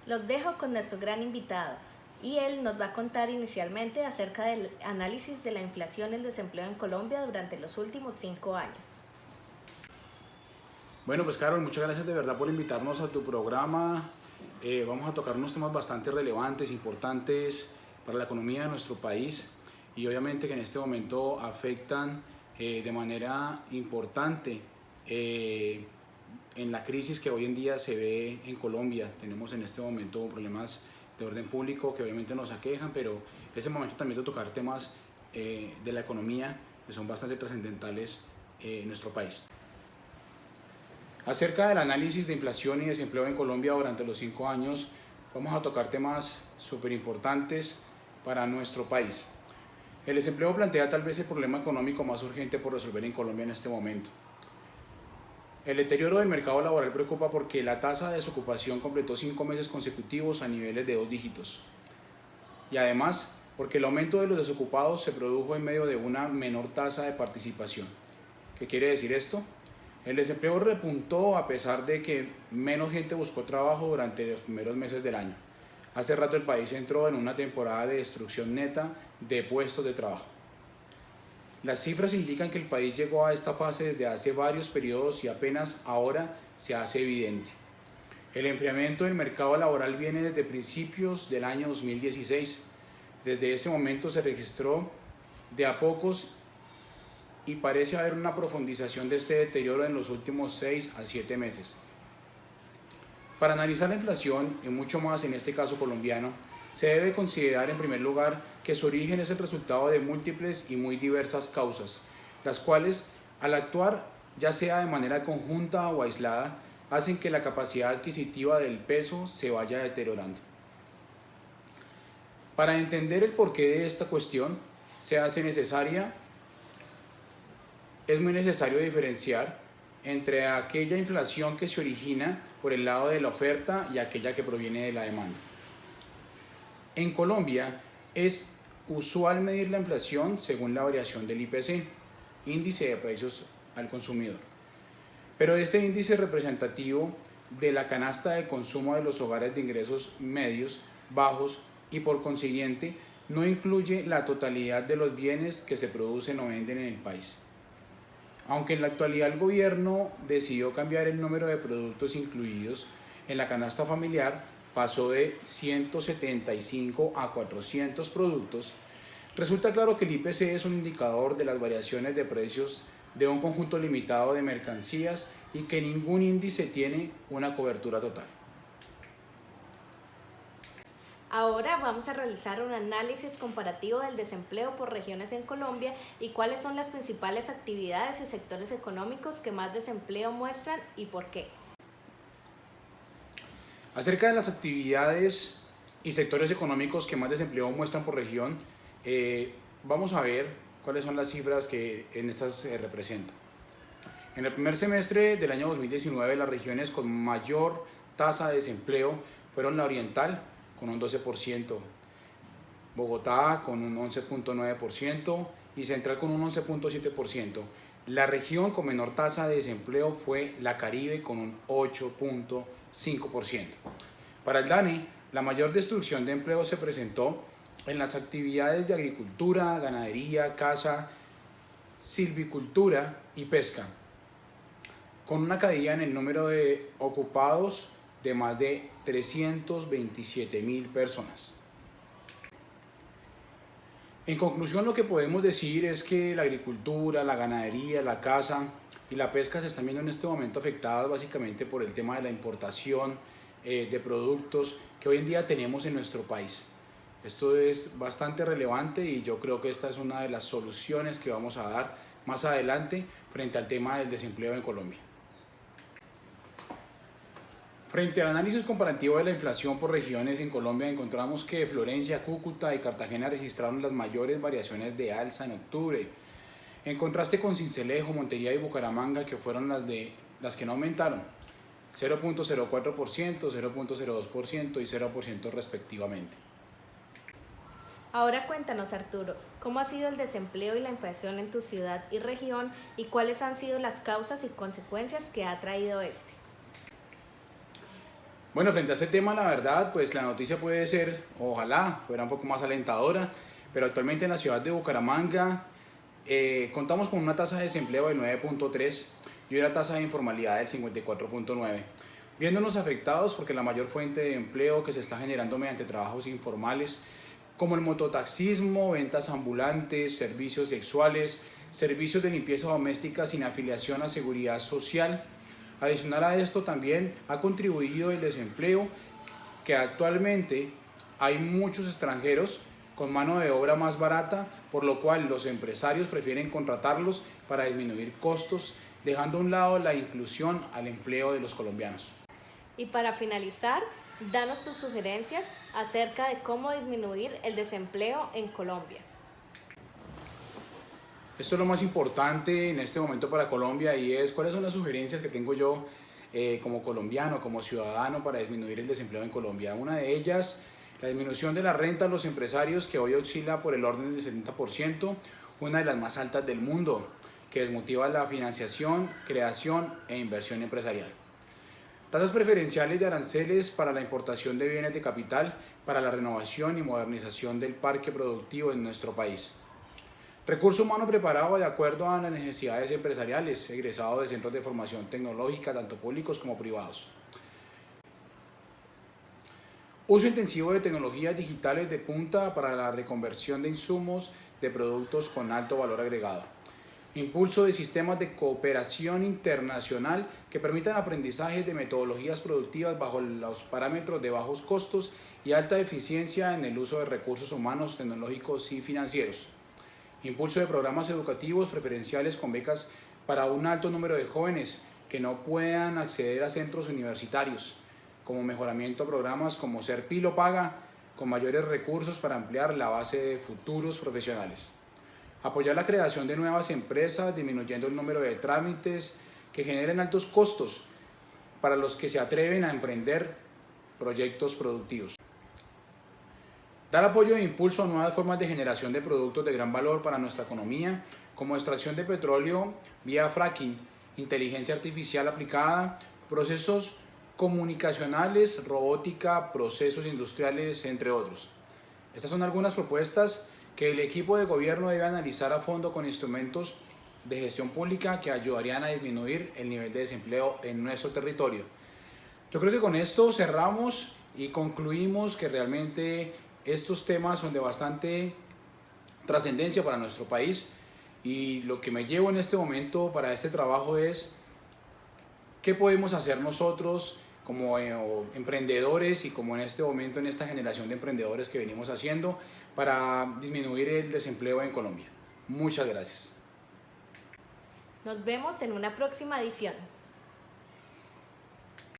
Los dejo con nuestro gran invitado y él nos va a contar inicialmente acerca del análisis de la inflación y el desempleo en Colombia durante los últimos 5 años. Bueno, pues Carol, muchas gracias de verdad por invitarnos a tu programa. Vamos a tocar unos temas bastante relevantes, importantes para la economía de nuestro país y obviamente que en este momento afectan de manera importante en la crisis que hoy en día se ve en Colombia. Tenemos en este momento problemas de orden público que obviamente nos aquejan, pero es el momento también de tocar temas de la economía que son bastante trascendentales en nuestro país. Acerca del análisis de inflación y desempleo en Colombia durante los 5 años, vamos a tocar temas súper importantes para nuestro país. El desempleo plantea tal vez el problema económico más urgente por resolver en Colombia en este momento. El deterioro del mercado laboral preocupa porque la tasa de desocupación completó 5 meses consecutivos a niveles de 2 dígitos. Y además, porque el aumento de los desocupados se produjo en medio de una menor tasa de participación. ¿Qué quiere decir esto? El desempleo repuntó a pesar de que menos gente buscó trabajo durante los primeros meses del año. Hace rato el país entró en una temporada de destrucción neta de puestos de trabajo. Las cifras indican que el país llegó a esta fase desde hace varios periodos y apenas ahora se hace evidente. El enfriamiento del mercado laboral viene desde principios del año 2016. Desde ese momento se registró de a pocos y parece haber una profundización de este deterioro en los últimos 6 a 7 meses. Para analizar la inflación, y mucho más en este caso colombiano, se debe considerar en primer lugar que su origen es el resultado de múltiples y muy diversas causas, las cuales, al actuar ya sea de manera conjunta o aislada, hacen que la capacidad adquisitiva del peso se vaya deteriorando. Para entender el porqué de esta cuestión, es muy necesario diferenciar entre aquella inflación que se origina por el lado de la oferta y aquella que proviene de la demanda. En Colombia es usual medir la inflación según la variación del IPC, índice de precios al consumidor. Pero este índice es representativo de la canasta de consumo de los hogares de ingresos medios, bajos y por consiguiente no incluye la totalidad de los bienes que se producen o venden en el país. Aunque en la actualidad el gobierno decidió cambiar el número de productos incluidos en la canasta familiar, pasó de 175 a 400 productos, resulta claro que el IPC es un indicador de las variaciones de precios de un conjunto limitado de mercancías y que ningún índice tiene una cobertura total. Ahora vamos a realizar un análisis comparativo del desempleo por regiones en Colombia y cuáles son las principales actividades y sectores económicos que más desempleo muestran y por qué. Acerca de las actividades y sectores económicos que más desempleo muestran por región, vamos a ver cuáles son las cifras que en estas se representan. En el primer semestre del año 2019, las regiones con mayor tasa de desempleo fueron la oriental, con un 12%, Bogotá con un 11.9% y Central con un 11.7%. La región con menor tasa de desempleo fue la Caribe con un 8.5%. Para el DANE, la mayor destrucción de empleo se presentó en las actividades de agricultura, ganadería, caza, silvicultura y pesca, con una caída en el número de ocupados de más de 327.000 personas. En conclusión, lo que podemos decir es que la agricultura, la ganadería, la caza y la pesca se están viendo en este momento afectadas básicamente por el tema de la importación de productos que hoy en día tenemos en nuestro país. Esto es bastante relevante y yo creo que esta es una de las soluciones que vamos a dar más adelante frente al tema del desempleo en Colombia. Frente al análisis comparativo de la inflación por regiones en Colombia, encontramos que Florencia, Cúcuta y Cartagena registraron las mayores variaciones de alza en octubre, en contraste con Sincelejo, Montería y Bucaramanga, que fueron las que no aumentaron, 0.04%, 0.02% y 0% respectivamente. Ahora cuéntanos, Arturo, ¿cómo ha sido el desempleo y la inflación en tu ciudad y región y cuáles han sido las causas y consecuencias que ha traído este? Bueno, frente a este tema, la verdad, pues la noticia puede ser, ojalá, fuera un poco más alentadora, pero actualmente en la ciudad de Bucaramanga contamos con una tasa de desempleo del 9.3 y una tasa de informalidad del 54.9. Viéndonos afectados porque la mayor fuente de empleo que se está generando mediante trabajos informales, como el mototaxismo, ventas ambulantes, servicios sexuales, servicios de limpieza doméstica sin afiliación a seguridad social. Adicional a esto también ha contribuido el desempleo, que actualmente hay muchos extranjeros con mano de obra más barata, por lo cual los empresarios prefieren contratarlos para disminuir costos, dejando a un lado la inclusión al empleo de los colombianos. Y para finalizar, danos tus sugerencias acerca de cómo disminuir el desempleo en Colombia. Esto es lo más importante en este momento para Colombia y es cuáles son las sugerencias que tengo yo como colombiano, como ciudadano para disminuir el desempleo en Colombia. Una de ellas, la disminución de la renta a los empresarios, que hoy oscila por el orden del 70%, una de las más altas del mundo, que desmotiva la financiación, creación e inversión empresarial. Tasas preferenciales de aranceles para la importación de bienes de capital para la renovación y modernización del parque productivo en nuestro país. Recurso humano preparado de acuerdo a las necesidades empresariales, egresado de centros de formación tecnológica, tanto públicos como privados. Uso intensivo de tecnologías digitales de punta para la reconversión de insumos de productos con alto valor agregado. Impulso de sistemas de cooperación internacional que permitan aprendizaje de metodologías productivas bajo los parámetros de bajos costos y alta eficiencia en el uso de recursos humanos, tecnológicos y financieros. Impulso de programas educativos preferenciales con becas para un alto número de jóvenes que no puedan acceder a centros universitarios, como mejoramiento a programas como Ser Pilo Paga, con mayores recursos para ampliar la base de futuros profesionales. Apoyar la creación de nuevas empresas, disminuyendo el número de trámites que generen altos costos para los que se atreven a emprender proyectos productivos. Dar apoyo e impulso a nuevas formas de generación de productos de gran valor para nuestra economía, como extracción de petróleo vía fracking, inteligencia artificial aplicada, procesos comunicacionales, robótica, procesos industriales, entre otros. Estas son algunas propuestas que el equipo de gobierno debe analizar a fondo con instrumentos de gestión pública que ayudarían a disminuir el nivel de desempleo en nuestro territorio. Yo creo que con esto cerramos y concluimos que realmente estos temas son de bastante trascendencia para nuestro país y lo que me llevo en este momento para este trabajo es qué podemos hacer nosotros como emprendedores y como en este momento en esta generación de emprendedores que venimos haciendo para disminuir el desempleo en Colombia. Muchas gracias. Nos vemos en una próxima edición.